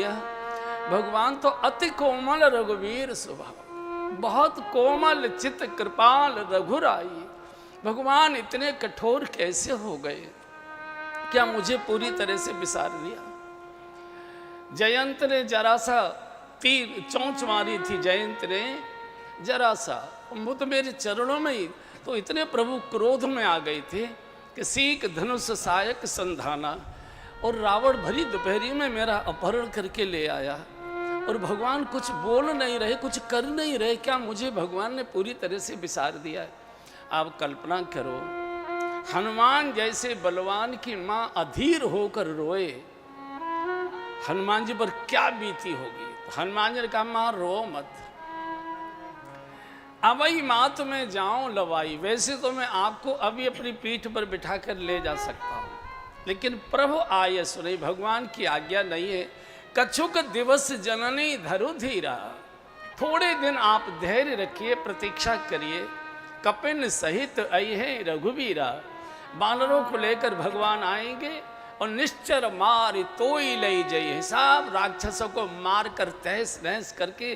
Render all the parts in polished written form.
भगवान तो अति कोमल रघुवीर स्वभाव, बहुत कोमल चित कृपाल रघुराई। भगवान इतने कठोर कैसे हो गए? क्या मुझे पूरी तरह से बिसार दिया? जयंत ने जरा सा तीर चोंच मारी थी, जयंत ने जरा सा, वो तो मेरे चरणों में ही, तो इतने प्रभु क्रोध में आ गए थे कि सीख धनुष सायक संधाना, और रावण भरी दोपहरी में मेरा अपहरण करके ले आया, और भगवान कुछ बोल नहीं रहे, कुछ कर नहीं रहे। क्या मुझे भगवान ने पूरी तरह से बिसार दिया है? आप कल्पना करो, हनुमान जैसे बलवान की माँ अधीर होकर रोए, हनुमान जी पर क्या बीती होगी। तो हनुमान जी ने कहा, माँ रो मत, अवई मात में जाऊं लवाई। वैसे तो मैं आपको अभी अपनी पीठ पर बिठा कर ले जा सकता हूं, लेकिन प्रभु आये सुने, भगवान की आज्ञा नहीं है। कछुक दिवस जननी धरु धीरा, थोड़े दिन आप धैर्य रखिए, प्रतीक्षा करिए। कपिन सहित आई है रघुवीरा, बानरों को लेकर भगवान आएंगे और निश्चर मार तोई ले जाइए। सब राक्षसों को मार कर तहस नहस करके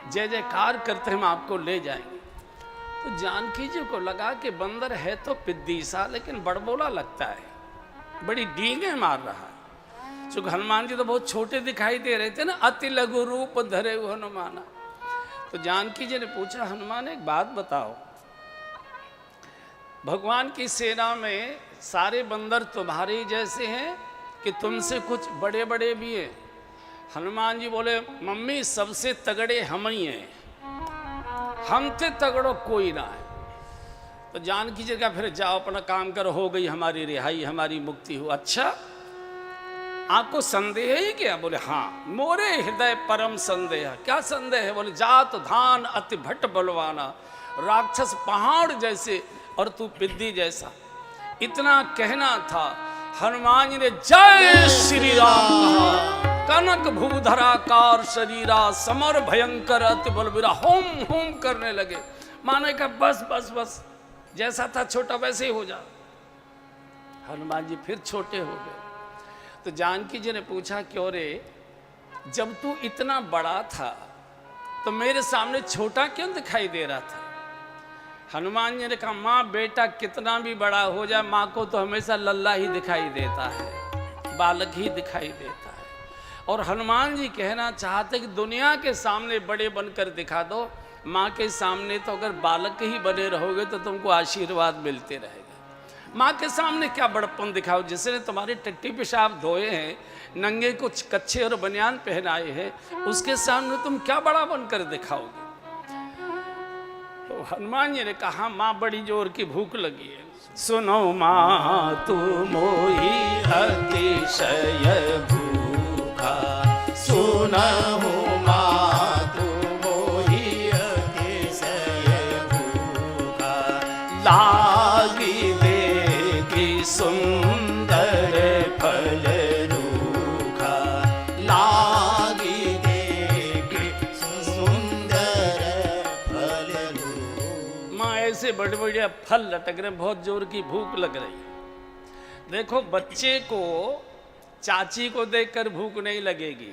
जय जयकार करते हम आपको ले जाएंगे। तो जानकी जी को लगा कि बंदर है तो पिद्दी सा, लेकिन बड़बोला लगता है, बड़ी डींगे मार रहा है। चूंकि हनुमान जी तो बहुत छोटे दिखाई दे रहे थे ना, अति लघु रूप धरे हनुमाना। तो जानकी जी ने पूछा, हनुमान एक बात बताओ, भगवान की सेना में सारे बंदर तुम्हारे जैसे हैं कि तुमसे कुछ बड़े बड़े भी हैं? हनुमान जी बोले, मम्मी सबसे तगड़े हम ही हैं, हमसे तगड़ो कोई ना है। तो जानकी जी का फिर जाओ अपना काम करो, हो गई हमारी रिहाई, हमारी मुक्ति हो। अच्छा आपको संदेह है क्या? बोले हाँ, मोरे हृदय परम संदेह। क्या संदेह है? बोले जात धान अति भट्ट बलवाना, राक्षस पहाड़ जैसे और तू पिद्दी जैसा। इतना कहना था, हनुमान जी ने जय श्री राम कहा। कनक भूधराकार शरीरा, समर भयंकर अति बलबीरा, होम होम करने लगे। माने का बस बस बस, जैसा था छोटा वैसे ही हो जा। हनुमान जी फिर छोटे हो गए। तो जानकी जी ने पूछा, क्यों रे, जब तू इतना बड़ा था तो मेरे सामने छोटा क्यों दिखाई दे रहा था? हनुमान जी ने कहा, माँ बेटा कितना भी बड़ा हो जाए, माँ को तो हमेशा लल्ला ही दिखाई देता है, बालक ही दिखाई देता है। और हनुमान जी कहना चाहते कि दुनिया के सामने बड़े बनकर दिखा दो, माँ के सामने तो अगर बालक ही बने रहोगे तो तुमको आशीर्वाद मिलते रहेगा। माँ के सामने क्या बड़प्पन दिखाओ? जिसने तुम्हारे टट्टी पेशाब धोए हैं, नंगे कुछ कच्छे और बनियान पहनाए हैं, उसके सामने तुम क्या बड़ा बनकर दिखाओगे? तो हनुमान जी ने कहा, माँ बड़ी जोर की भूख लगी है। सुनो माँ तू मोही अतिशय भूखा, सुनहु माँ तू मोही अतिशय भूखा, लागी देगी सुंदर फल रूखा, लागी देगी सुंदर फल रूखा। माँ ऐसे बड़े बड़े फल लटक रहे, बहुत जोर की भूख लग रही है। देखो, बच्चे को चाची को देखकर भूख नहीं लगेगी,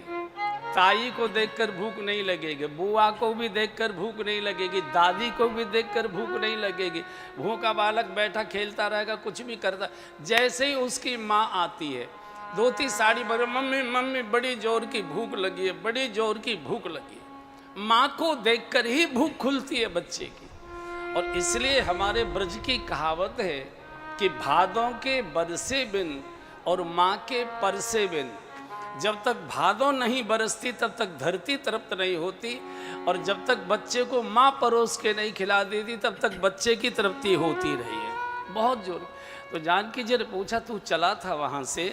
ताई को देखकर भूख नहीं लगेगी, बुआ को भी देखकर भूख नहीं लगेगी, दादी को भी देखकर भूख नहीं लगेगी। भूखा बालक बैठा खेलता रहेगा, कुछ भी करता। जैसे ही उसकी माँ आती है, धोती साड़ी बगैर, मम्मी मम्मी बड़ी जोर की भूख लगी है, बड़ी जोर की भूख लगी है। माँ को देखकर ही भूख खुलती है बच्चे की। और इसलिए हमारे ब्रज की कहावत है कि भादों के बरसे बिन और माँ के परसे बिन। जब तक भादों नहीं बरसती तब तक धरती तृप्त नहीं होती, और जब तक बच्चे को माँ परोस के नहीं खिला देती तब तक बच्चे की तृप्ति होती रही है। बहुत जोर। तो जानकी जी ने पूछा, तू चला था वहाँ से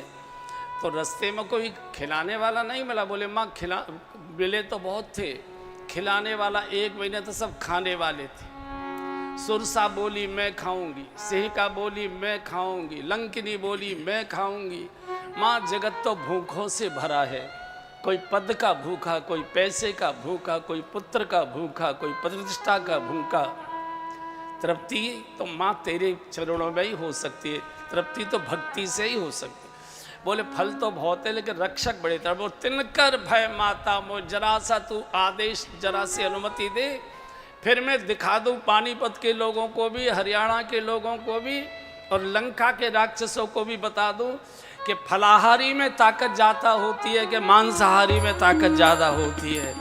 तो रास्ते में कोई खिलाने वाला नहीं मिला? बोले माँ मिले तो बहुत थे, खिलाने वाला एक महीने तो सब खाने वाले थे। सुरसा बोली मैं खाऊंगी, सिंहिका बोली मैं खाऊंगी, लंकिनी बोली मैं खाऊंगी। माँ जगत तो भूखों से भरा है, कोई पद का भूखा, कोई पैसे का भूखा, कोई पुत्र का भूखा, कोई प्रतिष्ठा का भूखा। तृप्ति तो माँ तेरे चरणों में ही हो सकती है, तृप्ति तो भक्ति से ही हो सकती है। बोले फल तो बहुत है लेकिन रक्षक बड़े तरह। वो तिनकर भय माता मो, जरा सा तू आदेश, जरा सी अनुमति दे, फिर मैं दिखा दूँ पानीपत के लोगों को भी, हरियाणा के लोगों को भी और लंका के राक्षसों को भी बता दूँ कि फलाहारी में ताकत ज़्यादा होती है कि मांसाहारी में ताकत ज़्यादा होती है।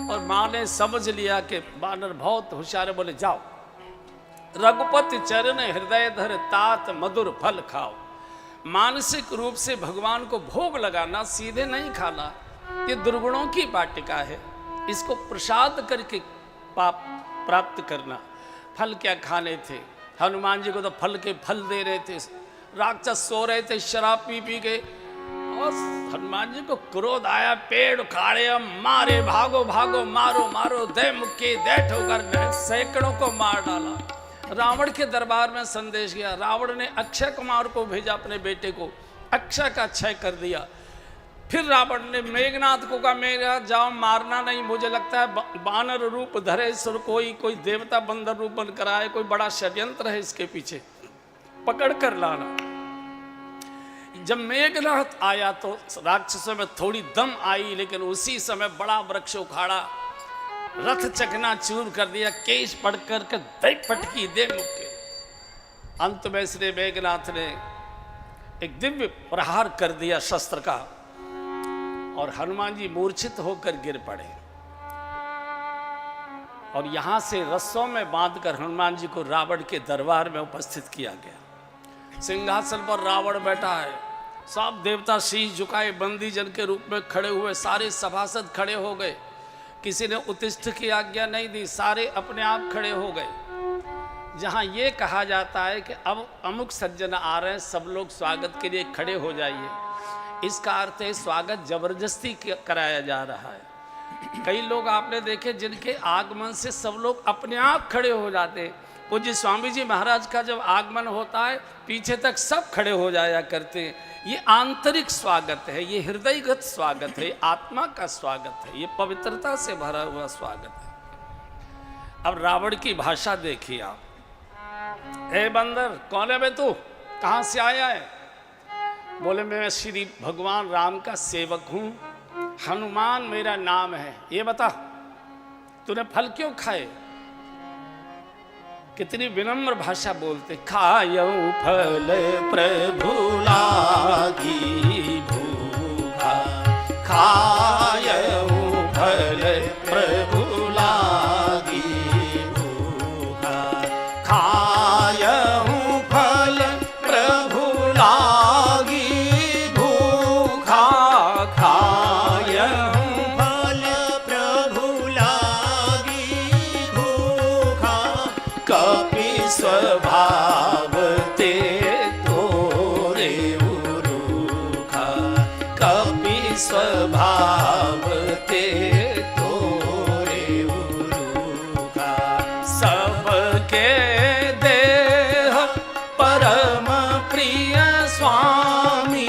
और माँ ने समझ लिया कि बानर बहुत होशियार है। बोले जाओ, रघुपति चरण हृदय धर तात मधुर फल खाओ। मानसिक रूप से भगवान को भोग लगाना, सीधे नहीं खाना, ये दुर्गुणों की वाटिका है। इसको प्रसाद करके पाप प्राप्त करना। फल क्या खाने थे, हनुमान जी को तो फल के फल दे रहे थे। राक्षस सो रहे थे शराब पी पी के, और हनुमान जी को क्रोध आया, पेड़ उखाड़े, मारे, भागो भागो, मारो मारो, दे मुक्के दे ठोकर, सैकड़ों को मार डाला। रावण के दरबार में संदेश गया। रावण ने अक्षय कुमार को भेजा, अपने बेटे को, अक्षय का क्षय कर दिया। फिर रावण ने मेघनाथ को कहा, मेघनाथ जाओ, मारना नहीं, मुझे लगता है बानर रूप धरे सुर कोई देवता बंदर रूप बनकर आए, कोई बड़ा षड्यंत्र है इसके पीछे, पकड़ कर लाना। जब मेघनाथ आया तो राक्षसों में थोड़ी दम आई, लेकिन उसी समय बड़ा वृक्ष उखाड़ा, रथ चकना चूर कर दिया, केश पड़ कर के दे पटकी, दे मुक्के। अंत में श्री मेघनाथ ने एक दिव्य प्रहार कर दिया शस्त्र का, और हनुमान जी मूर्छित होकर गिर पड़े। और यहां से रस्सों में बांधकर हनुमान जी को रावण के दरबार में उपस्थित किया गया। सिंहासन पर रावण बैठा है, सब देवता शीश झुकाए बंदी जन के रूप में खड़े हुए, सारे सभासद खड़े हो गए, किसी ने उत्तिष्ठ की आज्ञा नहीं दी, सारे अपने आप खड़े हो गए। जहां ये कहा जाता है कि अब अमुक सज्जन आ रहे हैं, सब लोग स्वागत के लिए खड़े हो जाइए, इसका अर्थ है स्वागत जबरदस्ती कराया जा रहा है। कई लोग आपने देखे जिनके आगमन से सब लोग अपने आप खड़े हो जाते हैं। पूज्य स्वामी जी महाराज का जब आगमन होता है, पीछे तक सब खड़े हो जाया करते हैं। ये आंतरिक स्वागत है, ये हृदयगत स्वागत है, आत्मा का स्वागत है, ये पवित्रता से भरा हुआ स्वागत है। अब रावण की भाषा देखिए आप। ए बंदर, कौन है बे तू, कहाँ से आया है? बोले मैं श्री भगवान राम का सेवक हूँ, हनुमान मेरा नाम है। ये बता तूने फल क्यों खाए? कितनी विनम्र भाषा बोलते। खायऊ फल प्रभु लागी भूखा, खायऊ फल प्रभु लागी भूखा, खायऊ फल प्रभु लागी भूखा, खायऊ फल प्रभु लागी भूखा, कपि स्वभाव ते तोरे उरूखा, कपि स्वभाव ते तोरे उरूखा, सबके देह परम प्रिय स्वामी,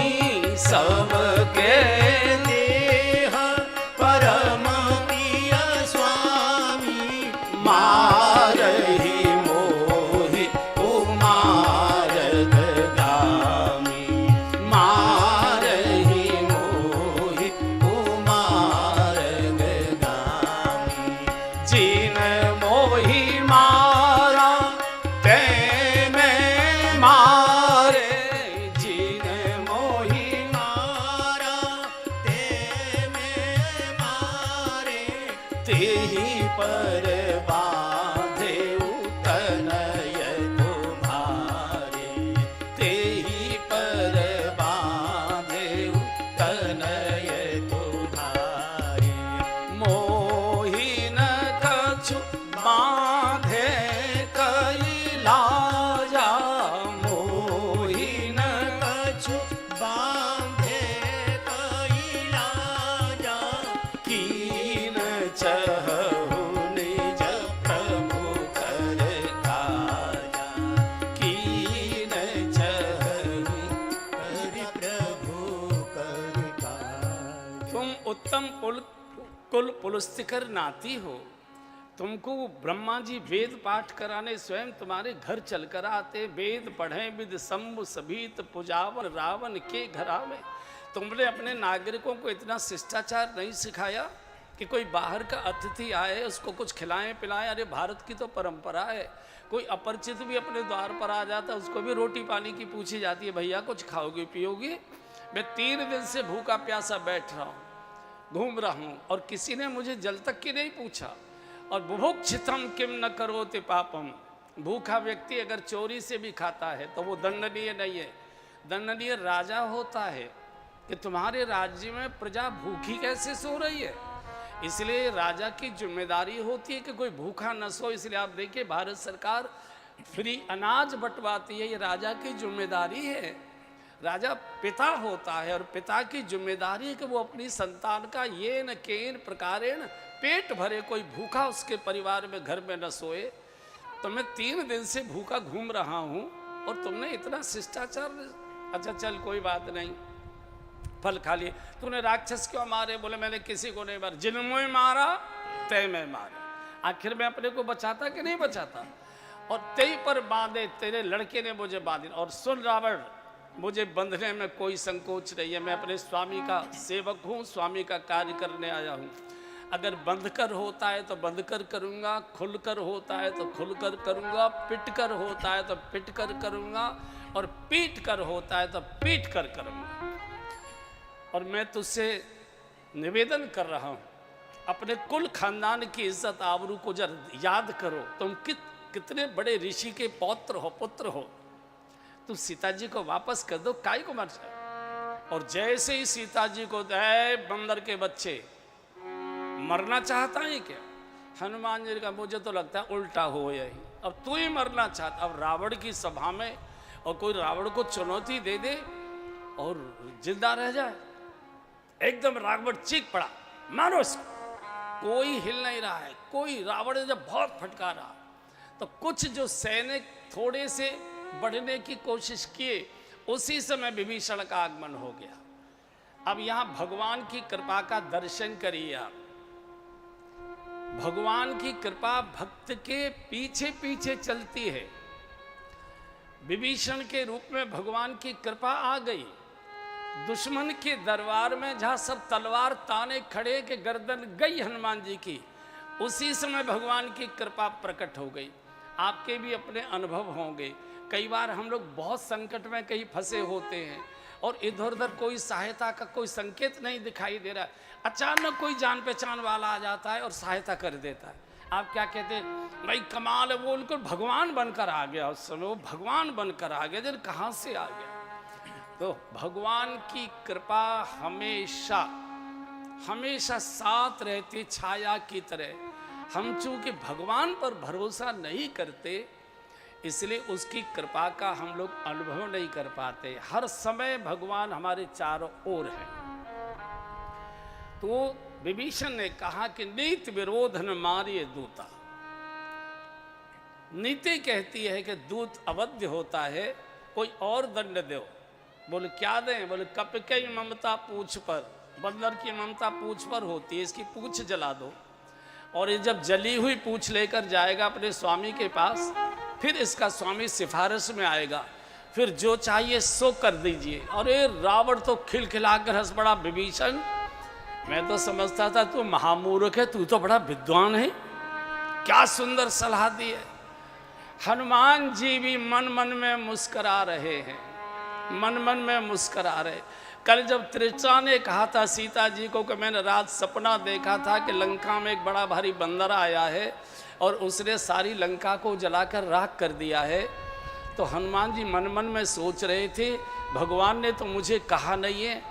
सबके देह परम प्रिय स्वामी, मारहि मोहि उमारद गामी, मारहि मोहि उमारद गामी, जिन मोहि मारा ते मैं मारे, जिन मोहि मारा ते मैं मारे, तेहि पर बांधे तनय तुम्हारे, तेहि पर बांधे तनय तुम्हारे, मोहि न कछु बांधे कैलाजा, मोहि न कछु बांधे कैलाजा, कीन चहु निज प्रभु कर काजा, कीन चहु हरि प्रभु कर काजा। तुम उत्तम कुल पुलस्तिकर नाती हो, तुमको ब्रह्मा जी वेद पाठ कराने स्वयं तुम्हारे घर चल कर आते, वेद पढ़े विद शंभु सभीत पुजावन रावण के घरावे। तुमने अपने नागरिकों को इतना शिष्टाचार नहीं सिखाया कि कोई बाहर का अतिथि आए उसको कुछ खिलाएं पिलाएं। अरे भारत की तो परंपरा है, कोई अपरिचित भी अपने द्वार पर आ जाता है उसको भी रोटी पानी की पूछी जाती है, भैया कुछ खाओगे पियोगे? मैं 3 दिन से भूखा प्यासा बैठ रहा हूँ, घूम रहा हूँ, और किसी ने मुझे जल तक की नहीं पूछा। और बुभुक्षितम किम न करोति पापम, भूखा व्यक्ति अगर चोरी से भी खाता है तो वो दंडनीय नहीं है। दंडनीय राजा होता है कि तुम्हारे राज्य में प्रजा भूखी कैसे सो रही है, इसलिए राजा की जिम्मेदारी होती है कि कोई भूखा न सो। इसलिए आप देखिए भारत सरकार फ्री अनाज बंटवाती है, ये राजा की जिम्मेदारी है। राजा पिता होता है और पिता की जिम्मेदारी है कि वो अपनी संतान का ये न केन प्रकारेण पेट भरे, कोई भूखा उसके परिवार में घर में न सोए। तो मैं 3 दिन से भूखा घूम रहा हूँ और तुमने इतना शिष्टाचार। अच्छा चल कोई बात नहीं, फल खा लिए। तूने राक्षस क्यों मारे? बोले मैंने किसी को नहीं मारा, जिन्होंने मारा तय मैं मारा। आखिर में अपने को बचाता कि नहीं बचाता? और तय पर बांधे, तेरे लड़के ने मुझे बांधे। और सुन रावण, मुझे बंधने में कोई संकोच नहीं है, मैं अपने स्वामी का सेवक हूँ, स्वामी का कार्य करने आया हूँ। अगर बंध कर होता है तो बंध कर करूँगा, खुल कर होता है तो खुल कर करूँगा, पिट कर होता है तो पिट कर करूँगा, और पीट कर होता है तो पीट कर करूँगा। और मैं तुझसे निवेदन कर रहा हूँ, अपने कुल खानदान की इज्जत आबरू को जरा याद करो। तुम कितने बड़े ऋषि के पौत्र हो, पुत्र हो। तुम सीता जी को वापस कर दो, काय को मर जाए। और जैसे ही सीता जी को बंदर के बच्चे, मरना चाहता है क्या? हनुमान जी का मुझे तो लगता है उल्टा हो यही, अब तू ही मरना चाहता। अब रावण की सभा में और कोई रावण को चुनौती दे दे और जिंदा रह जाए। एकदम रावण चीख पड़ा, मारो इसको। कोई हिल नहीं रहा है, कोई। रावण ने जब बहुत फटकारा तो कुछ जो सैनिक थोड़े से बढ़ने की कोशिश किए, उसी समय विभीषण का आगमन हो गया। अब यहां भगवान की कृपा का दर्शन करिए आप। भगवान की कृपा भक्त के पीछे पीछे चलती है। विभीषण के रूप में भगवान की कृपा आ गई। दुश्मन के दरबार में जहां सब तलवार ताने खड़े के गर्दन गई हनुमान जी की, उसी समय भगवान की कृपा प्रकट हो गई। आपके भी अपने अनुभव होंगे। कई बार हम लोग बहुत संकट में कहीं फंसे होते हैं और इधर उधर कोई सहायता का कोई संकेत नहीं दिखाई दे रहा, अचानक कोई जान पहचान वाला आ जाता है और सहायता कर देता है। आप क्या कहते हैं? भाई कमाल है, वो उनको भगवान बनकर आ गया। उस समय वो भगवान बनकर आ गया, जन कहाँ से आ गया? तो भगवान की कृपा हमेशा हमेशा साथ रहती, छाया की तरह। हम चूंकि भगवान पर भरोसा नहीं करते, इसलिए उसकी कृपा का हम लोग अनुभव नहीं कर पाते। हर समय भगवान हमारे चारों ओर है। तो विभीषण ने कहा कि नीति विरोध न मारिए दूता। नीति कहती है कि दूत अवध्य होता है, कोई और दंड दो। बोले क्या दें? बोले कपकई ममता पूछ पर, बंदर की ममता पूछ पर होती है, इसकी पूछ जला दो। और ये जब जली हुई पूछ लेकर जाएगा अपने स्वामी के पास, फिर इसका स्वामी सिफारिश में आएगा, फिर जो चाहिए सो कर दीजिए। अरे रावण तो खिलखिलाकर हंस पड़ा, विभीषण मैं तो समझता था तू महामूर्ख है, तू तो बड़ा विद्वान है, क्या सुंदर सलाह दी है। हनुमान जी भी मन मन में मुस्करा रहे हैं, मन मन में मुस्करा रहे। कल जब त्रिचा ने कहा था सीता जी को कि मैंने रात सपना देखा था कि लंका में एक बड़ा भारी बंदर आया है और उसने सारी लंका को जलाकर राख कर दिया है, तो हनुमान जी मन मन में सोच रहे थे भगवान ने तो मुझे कहा नहीं है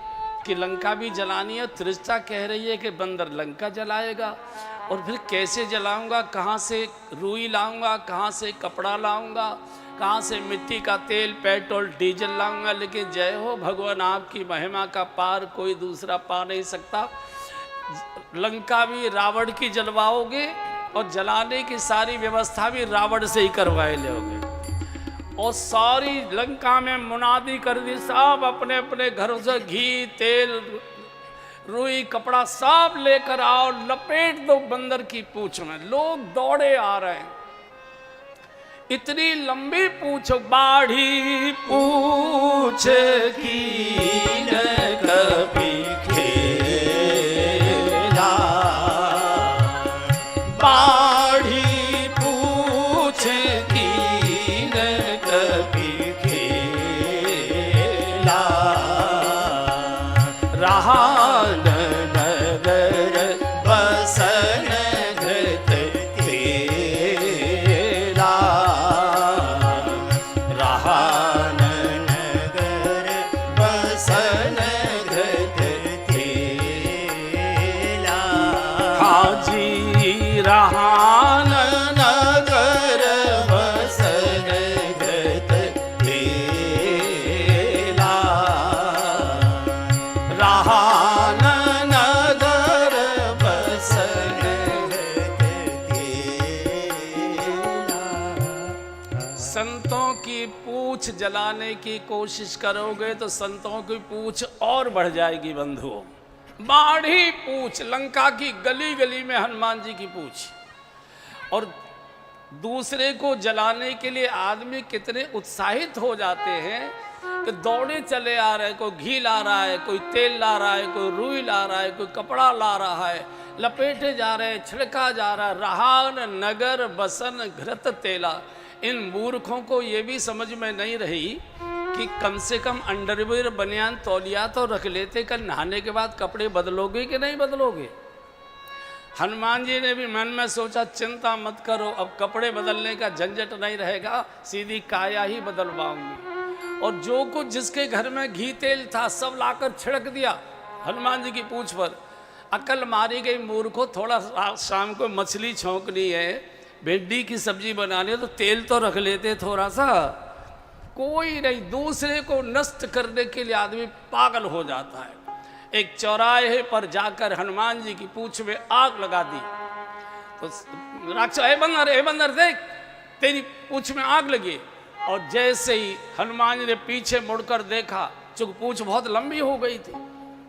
कि लंका भी जलानी है। त्रिचा कह रही है कि बंदर लंका जलाएगा, और फिर कैसे जलाऊंगा? कहाँ से रुई लाऊंगा, कहाँ से कपड़ा लाऊंगा, कहाँ से मिट्टी का तेल पेट्रोल डीजल लाऊंगा? लेकिन जय हो भगवान, आपकी महिमा का पार कोई दूसरा पा नहीं सकता। लंका भी रावण की जलवाओगे और जलाने की सारी व्यवस्था भी रावण से ही करवाए लोगे। और सारी लंका में मुनादी कर दी, सब अपने अपने घरों से घी तेल रुई कपड़ा सब लेकर आओ, लपेट दो बंदर की पूंछ में। लोग दौड़े आ रहे हैं, इतनी लंबी पूंछ, बाढ़ी पूंछ की न कभी खेला, बाढ़ी पूंछ की न कभी खेला, रहा नगर बसन घृत तेला, रहा नगर बसन घृत तेला, हाजी रहा नगर बसन घृत तेला, रहा नगर बसन घृत तेला। संतों की पूंछ जलाने की कोशिश करोगे तो संतों की पूंछ और बढ़ जाएगी बंधुओं। बाढ़ी पूंछ, लंका की गली गली में हनुमान जी की पूंछ। और दूसरे को जलाने के लिए आदमी कितने उत्साहित हो जाते हैं कि दौड़े चले आ रहे हैं। कोई घी ला रहा है, कोई तेल ला रहा है, कोई रुई ला रहा है, कोई कपड़ा ला रहा है, लपेटे जा रहे हैं, छिड़का जा रहा है। रहा नगर बसन घृत तेला। इन मूर्खों को ये भी समझ में नहीं रही कि कम से कम अंडरवियर, बनियान, तौलिया तो रख लेते, कल नहाने के बाद कपड़े बदलोगे कि नहीं बदलोगे। हनुमान जी ने भी मन में सोचा चिंता मत करो, अब कपड़े बदलने का झंझट नहीं रहेगा, सीधी काया ही बदलवाऊंगी। और जो कुछ जिसके घर में घी तेल था सब लाकर छिड़क दिया हनुमान जी की पूंछ पर। अकल मारी गई मूर्खों, थोड़ा शाम को मछली छौंकनी है, भिंडी की सब्जी बनानी है तो तेल तो रख लेते थोड़ा सा। कोई नहीं, दूसरे को नष्ट करने के लिए आदमी पागल हो जाता है। एक चौराहे पर जाकर हनुमान जी की पूंछ में आग लगा दी तो राक्षस, ए बंदर देख, तेरी पूंछ में आग लगी। और जैसे ही हनुमान जी ने पीछे मुड़कर देखा, चूंकि पूंछ बहुत लंबी हो गई थी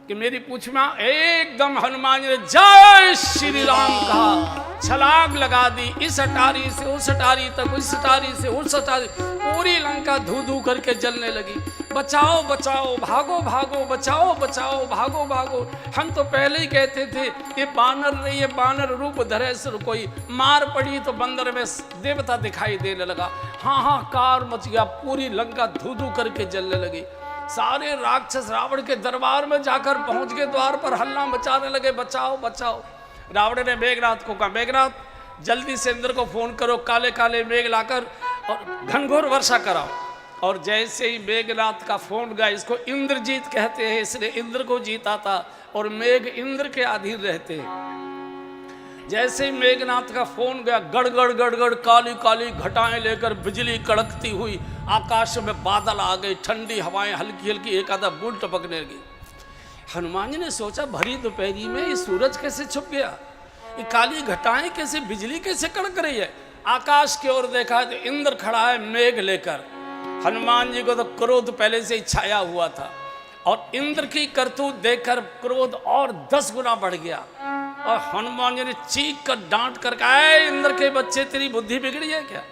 कि मेरी पूंछ में, एकदम हनुमान जी ने जय श्री राम कहा, छलांग लगा दी, इस अटारी से उस अटारी तक, इस अटारी से उस अटारी, पूरी लंका धू धू करके जलने लगी। बचाओ बचाओ, भागो भागो, बचाओ बचाओ, भागो भागो। हम तो पहले ही कहते थे ये बानर नहीं, ये बानर रूप धरे सुर कोई। मार पड़ी तो बंदर में देवता दिखाई देने लगा। हाहाकार मच गया, पूरी लंका धू धू करके जलने लगी। सारे राक्षस रावण के दरबार में जाकर पहुंच गए, द्वार पर हल्ला मचाने लगे, बचाओ बचाओ। रावण ने मेघनाथ को कहा, मेघनाथ जल्दी से इंद्र को फोन करो, काले काले मेघ लाकर और घनघोर वर्षा कराओ। और जैसे ही मेघनाथ का फोन गया, इसको इंद्रजीत कहते हैं, इसने इंद्र को जीता था और मेघ इंद्र के अधीन रहते हैं। जैसे ही मेघनाथ का फोन गया, गड़गड़ गड़गड़ काली काली घटाएं लेकर बिजली कड़कती हुई आकाश में बादल आ गए, ठंडी हवाएं हल्की हल्की एक आधा बूंद टपकने लगी। हनुमान जी ने सोचा भरी दोपहरी में ये सूरज कैसे छुप गया, ये काली घटाएं कैसे, बिजली कैसे कड़क रही है। आकाश की ओर देखा तो इंद्र खड़ा है मेघ लेकर। हनुमान जी को तो क्रोध पहले से ही छाया हुआ था और इंद्र की करतूत देखकर क्रोध और 10 गुना बढ़ गया। और हनुमान जी ने चीख कर डांट कर कहा, इंद्र के बच्चे तेरी बुद्धि बिगड़ी है क्या।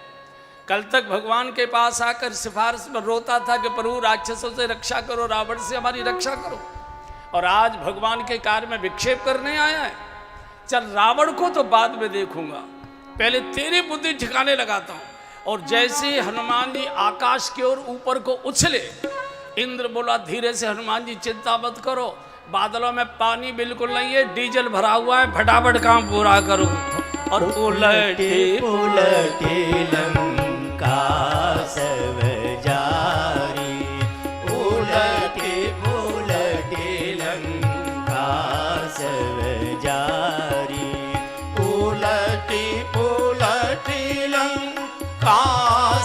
कल तक भगवान के पास आकर सिफारिश में रोता था कि प्रभु राक्षसों से रक्षा करो, रावण से हमारी रक्षा करो, और आज भगवान के कार्य में विक्षेप करने आया है। चल रावण को तो बाद में देखूंगा, पहले तेरी बुद्धि ठिकाने लगाता हूं। और जैसे ही हनुमान जी आकाश की ओर ऊपर को उछले, इंद्र बोला धीरे से, हनुमान जी चिंता मत करो, बादलों में पानी बिल्कुल नहीं है, डीजल भरा हुआ है, फटाफट काम पूरा करो। और उलटे उलटे लंका सब जारी, उलटे उलटे लंका सब जारी, उलटे उलटे लंका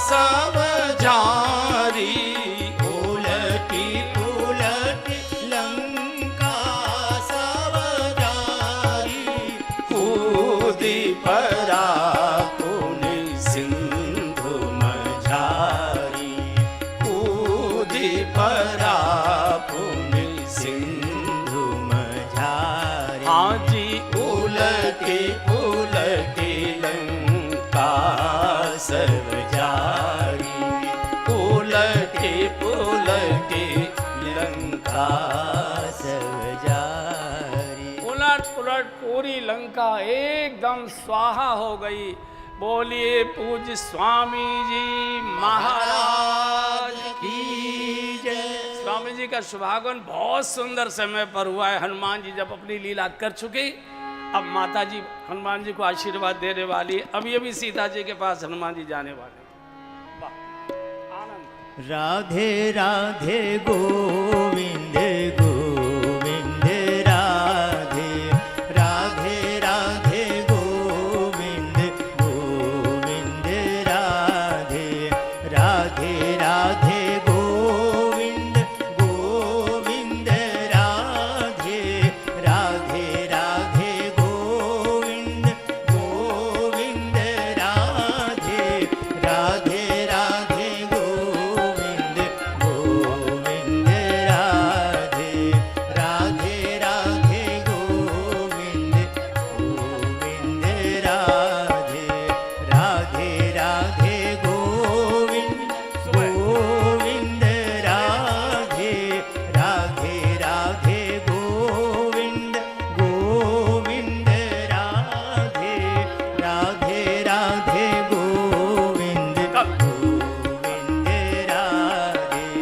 सब जारी, उलटी उलटी लंका सब जारी, कूदी परा पुनि सिंधु मझारी। उलटी पुलटी लंका सब जारी, उलटी पुलटी लंका सब जारी। उलट पुलट पूरी लंका एकदम स्वाहा हो गई। बोलिए पूज्य स्वामी जी महाराज की जय। स्वामी जी का शुभागमन बहुत सुंदर समय पर हुआ है। हनुमान जी जब अपनी लीला कर चुके, अब माता जी हनुमान जी को आशीर्वाद देने वाली है। अब ये भी सीता जी के पास हनुमान जी जाने वाले हैं। वाह, आनंद। राधे राधे गोविंद गोविंद राधे, राधे राधे गोविंद गोविंद राधे, राधे राधे गोविंद गोविंद राधे, राधे राधे गोविंद गोविंद राधे, राधे राधे गोविंद गोविंद राधे, राधे राधे गोविंद गोविंद राधे, राधे राधे गोविंद गोविंद राधे, राधे राधे गोविंद गोविंद राधे, राधे राधे गोविंद गोविंद राधे,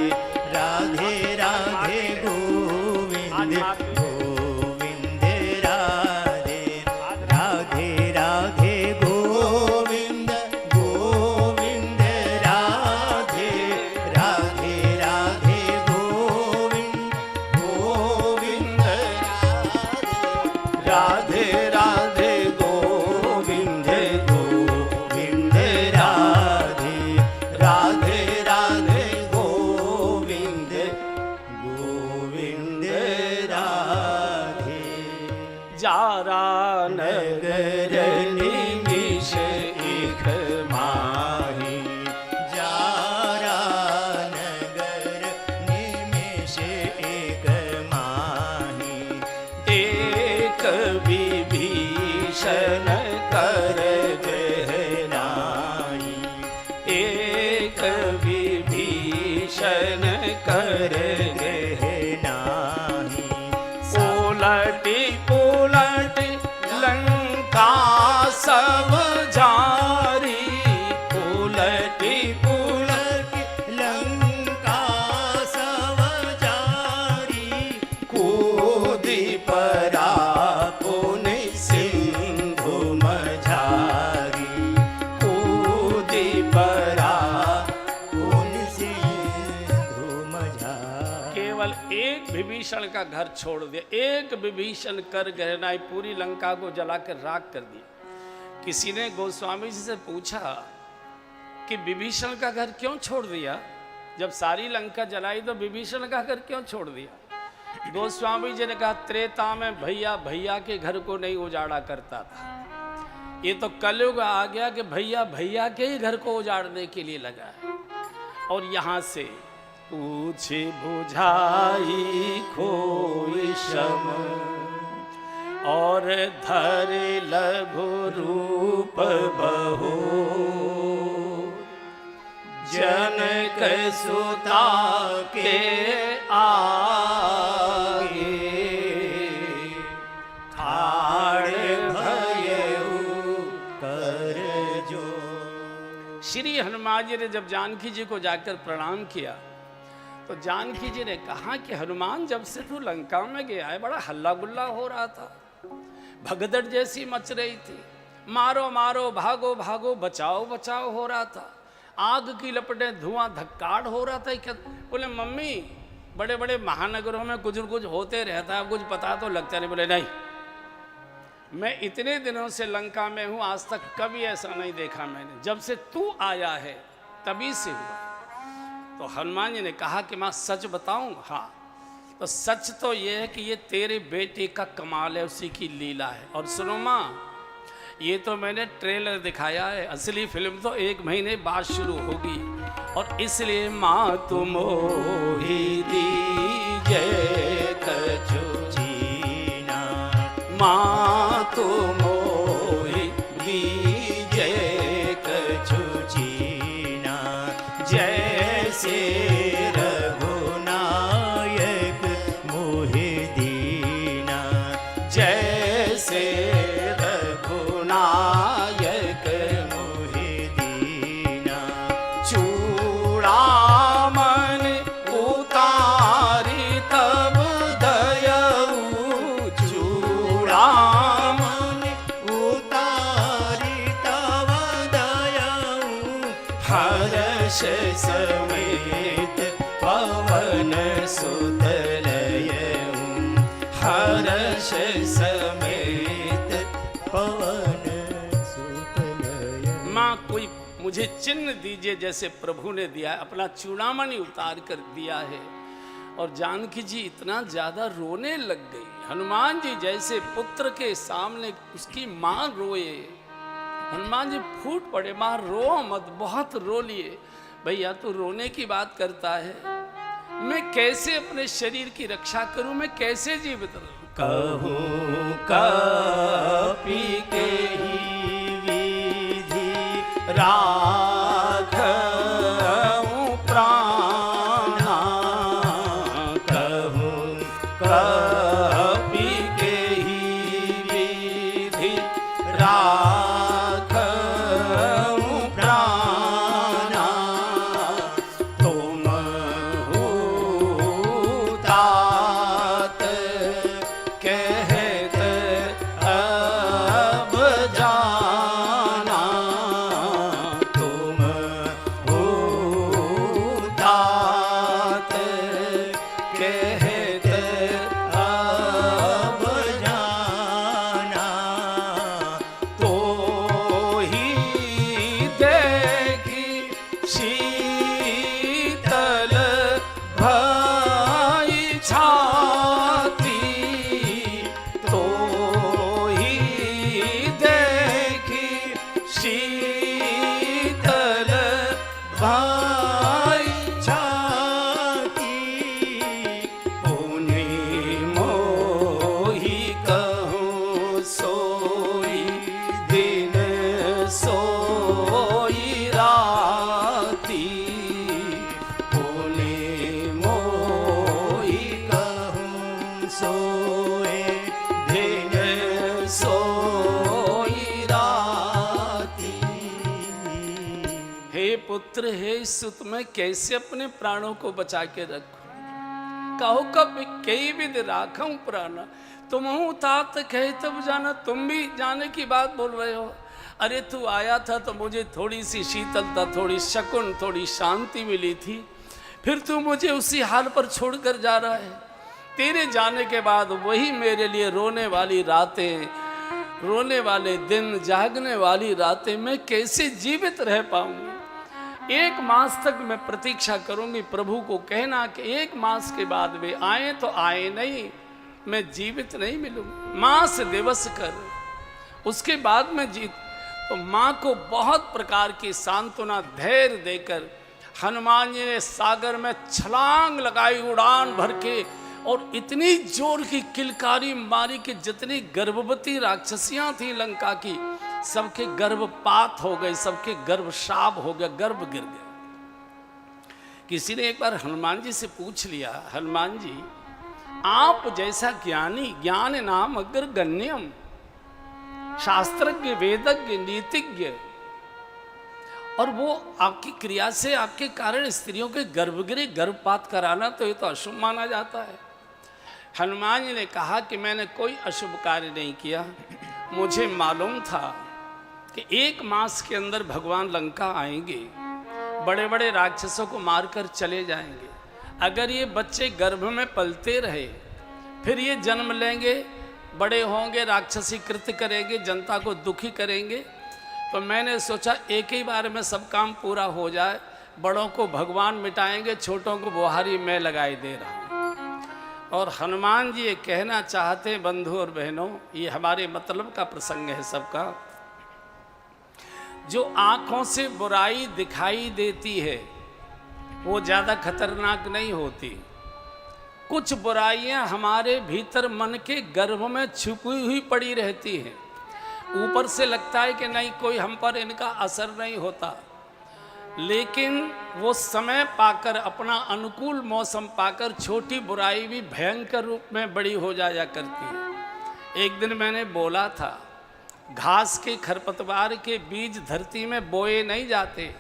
राधे राधे गोविंद गोविंद राधे, राधे राधे गोविंद गोविंद राधे, राधे राधे गोविंद गोविंद राधे, राधे राधे गोविंद गोविंद राधे, राधे राधे गोविंद गोविंद राधे। जारा नगर निमिष एक माही, जारा नगर निमिष एक माही, एक विभीषण कर गहनाई, एक विभीषण कर गहनाई, उलटी पुलटी लंका सब जारी, उलटी उलटी लंका सब जारी, कूदी परा पुनि सिंधु मझारी, कूदी परा पुनि सिंधु मझारी। केवल एक विभीषण का घर छोड़ दिया, एक विभीषण कर गहनाई, पूरी लंका को जलाकर राख कर दिया। किसी ने गोस्वामी जी से पूछा कि विभीषण का घर क्यों छोड़ दिया? जब सारी लंका जलाई तो विभीषण का घर क्यों छोड़ दिया? गोस्वामी जी ने कहा, त्रेता में भैया भैया के घर को नहीं उजाड़ा करता था, ये तो कलयुग आ गया कि भैया भैया के ही घर को उजाड़ने के लिए लगा है। और यहाँ से पूछे बुझाई खोई शम, और धरे लघु रूप बहो, जनक सुता के आगे, ठाड़ भयउ कर जो। श्री हनुमान जी ने जब जानकी जी को जाकर प्रणाम किया तो जानकी जी ने कहा कि हनुमान जब से तू लंका में गया है बड़ा हल्ला गुल्ला हो रहा था, भगदड़ जैसी मच रही थी, मारो मारो भागो भागो बचाओ बचाओ हो रहा था, आग की लपटें धुआं धक्काड़ हो रहा था। क्या बोले मम्मी बड़े बड़े महानगरों में कुछ न कुछ होते रहता है, कुछ पता तो लगता नहीं। बोले नहीं, मैं इतने दिनों से लंका में हूं, आज तक कभी ऐसा नहीं देखा मैंने, जब से तू आया है तभी से हुआ। तो हनुमान जी ने कहा कि माँ सच बताऊं? हाँ। तो सच तो ये है कि ये तेरे बेटे का कमाल है, उसी की लीला है। और सुनो माँ, ये तो मैंने ट्रेलर दिखाया है, असली फिल्म तो 1 महीने बाद शुरू होगी। और इसलिए माँ तुम ही दीजिए कछु जीना, माँ तू मोहि विजय कछु चीना जैसे रघुनायक मोहि दीना जैसे रघुनायक मोहि दीना चूड़ामणि उतारी तब दयऊ चूड़ामणि उतारी तव दयऊ हर्ष समेत पवन सुत लयऊ हर्ष समेत पवन सुतलय। माँ कोई मुझे चिन्ह दीजिए जैसे प्रभु ने दिया है। अपना चूड़ामणि उतार कर दिया है। और जानकी जी इतना ज्यादा रोने लग गई। हनुमान जी जैसे पुत्र के सामने उसकी माँ रोए, हनुमान जी फूट पड़े, माँ रो मत, बहुत रो लिए। भैया तू रोने की बात करता है, मैं कैसे अपने शरीर की रक्षा करूं, मैं कैसे जीवित रहूं। कहूँ कपि के ही विधि राखऊं प्राणा कहूँ कपि के ही विधि राखऊं प्राणा तुम हो तात कहत अब जाना तुम हो तात कहत अब जाना तो ही देखी शीतल भाई छाती तो ही देखी शीतल भाई छाती पुनि मोहि कहूँ सोई दिन सोई राती पुनि मोहि कहूँ सोए दिन सोई राती। हे पुत्र हे सुत, मैं कैसे अपने प्राणों को बचा के रखूं। कहो कब कई विध राखूं प्राण तुम हूं तात कहे तब जाना। तुम भी जाने की बात बोल रहे हो। अरे तू आया था तो मुझे थोड़ी सी शीतलता, थोड़ी शकुन, थोड़ी शांति मिली थी, फिर तू मुझे उसी हाल पर छोड़कर जा रहा है। तेरे जाने के बाद वही मेरे लिए रोने वाली रातें, रोने वाले दिन, जागने वाली रातें, मैं कैसे जीवित रह पाऊंगी। 1 मास तक मैं प्रतीक्षा करूंगी। प्रभु को कहना कि 1 मास के बाद वे आए तो आए नहीं, मैं जीवित नहीं मिलूंगी। मास दिवस कर उसके बाद मैं जीत। तो माँ को बहुत प्रकार की सांत्वना धैर्य देकर हनुमान जी ने सागर में छलांग लगाई उड़ान भर के, और इतनी जोर की किलकारी मारी कि जितनी गर्भवती राक्षसियां थी लंका की, सबके गर्भपात हो गए, सबके गर्भशाप हो गया, गर्भ गिर गए। किसी ने एक बार हनुमान जी से पूछ लिया, हनुमान जी आप जैसा ज्ञानी, ज्ञान नाम अग्र गण्यम, शास्त्रज्ञ, वेदज्ञ, नीतिज्ञ, और वो आपकी क्रिया से, आपके कारण स्त्रियों के गर्भगृह गर्भपात कराना, तो ये तो अशुभ माना जाता है। हनुमान जी ने कहा कि मैंने कोई अशुभ कार्य नहीं किया। मुझे मालूम था कि 1 मास के अंदर भगवान लंका आएंगे, बड़े बड़े राक्षसों को मारकर चले जाएंगे। अगर ये बच्चे गर्भ में पलते रहे, फिर ये जन्म लेंगे, बड़े होंगे, राक्षसी कृत्य करेंगे, जनता को दुखी करेंगे। तो मैंने सोचा एक ही बार में सब काम पूरा हो जाए, बड़ों को भगवान मिटाएंगे, छोटों को बुहारी मैं लगाई दे रहा हूँ। और हनुमान जी ये कहना चाहते हैं, बंधु और बहनों, ये हमारे मतलब का प्रसंग है सबका। जो आंखों से बुराई दिखाई देती है वो ज़्यादा खतरनाक नहीं होती। कुछ बुराइयां हमारे भीतर मन के गर्भ में छुपी हुई पड़ी रहती हैं। ऊपर से लगता है कि नहीं, कोई हम पर इनका असर नहीं होता, लेकिन वो समय पाकर, अपना अनुकूल मौसम पाकर छोटी बुराई भी भयंकर रूप में बड़ी हो जाया करती है। एक दिन मैंने बोला था, घास के खरपतवार के बीज धरती में बोए नहीं जाते।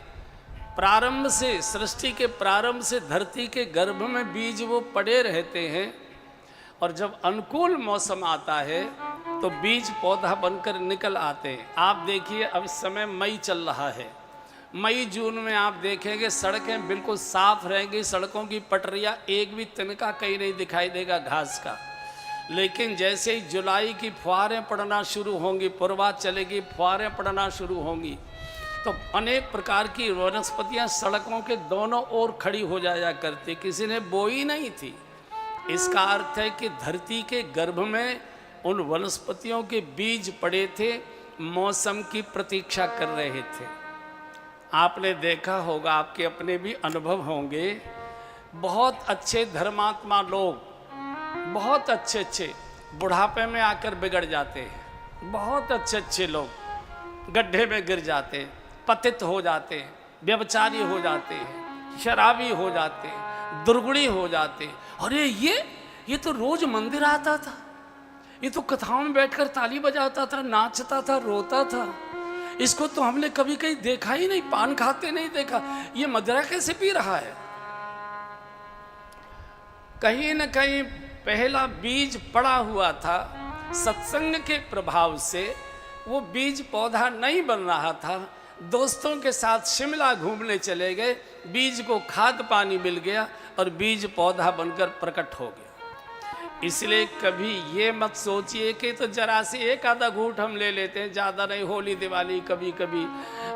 प्रारंभ से, सृष्टि के प्रारंभ से धरती के गर्भ में बीज वो पड़े रहते हैं, और जब अनुकूल मौसम आता है तो बीज पौधा बनकर निकल आते हैं। आप देखिए, अब इस समय मई चल रहा है, मई जून में आप देखेंगे सड़कें बिल्कुल साफ रहेंगी, सड़कों की पटरियाँ एक भी तिनका कहीं नहीं दिखाई देगा घास का। लेकिन जैसे ही जुलाई की फुहारें पड़ना शुरू होंगी, पूर्वा चलेगी, फुहारें पड़ना शुरू होंगी, तो अनेक प्रकार की वनस्पतियां सड़कों के दोनों ओर खड़ी हो जाया करती, किसी ने बोई नहीं थी। इसका अर्थ है कि धरती के गर्भ में उन वनस्पतियों के बीज पड़े थे, मौसम की प्रतीक्षा कर रहे थे। आपने देखा होगा, आपके अपने भी अनुभव होंगे, बहुत अच्छे धर्मात्मा लोग, बहुत अच्छे बुढ़ापे में आकर बिगड़ जाते हैं। बहुत अच्छे लोग गड्ढे में गिर जाते हैं, पतित हो जाते हैं, व्यभिचारी हो जाते हैं, शराबी हो जाते हैं, दुर्गुणी हो जाते हैं। अरे ये तो रोज मंदिर आता था, ये तो कथाओं में बैठकर ताली बजाता था, नाचता था, रोता था, इसको तो हमने कभी कहीं देखा ही नहीं, पान खाते नहीं देखा, ये मदिरा कैसे पी रहा है। कहीं न कहीं पहला बीज पड़ा हुआ था, सत्संग के प्रभाव से वो बीज पौधा नहीं बन रहा था। दोस्तों के साथ शिमला घूमने चले गए, बीज को खाद पानी मिल गया और बीज पौधा बनकर प्रकट हो गया। इसलिए कभी ये मत सोचिए कि तो जरा से एक आधा घूंट हम ले लेते हैं, ज़्यादा नहीं, होली दिवाली कभी कभी,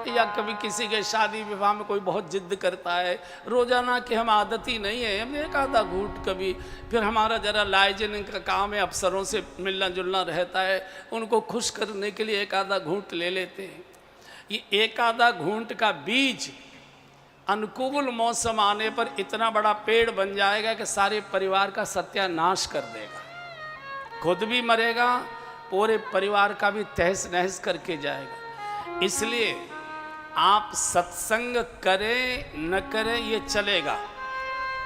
या कभी किसी के शादी विवाह में कोई बहुत जिद्द करता है, रोजाना की हम आदत ही नहीं है, हम एक आधा घूंट कभी। फिर हमारा जरा लाइजन का काम है, अफसरों से मिलना जुलना रहता है, उनको खुश करने के लिए एक आधा घूंट ले लेते हैं। ये एक आधा घूंट का बीज अनुकूल मौसम आने पर इतना बड़ा पेड़ बन जाएगा कि सारे परिवार का सत्यानाश कर देगा, खुद भी मरेगा, पूरे परिवार का भी तहस नहस करके जाएगा। इसलिए आप सत्संग करें न करें ये चलेगा,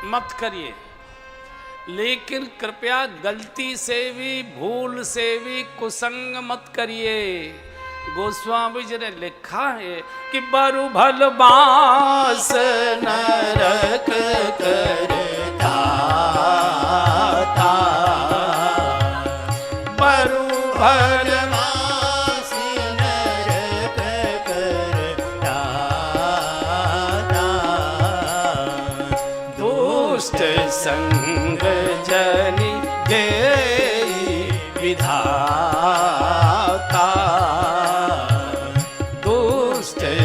मत करिए, लेकिन कृपया गलती से भी, भूल से भी कुसंग मत करिए। गोस्वामी जी ने लिखा है कि बरु भल बास नरक करता था, बरु भल बास नरक करता था, दुष्ट संग जनि देई विधाता,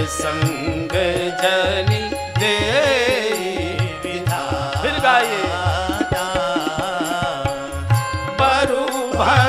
संग जनि देई विधाता। फिर गाइए, बरु भल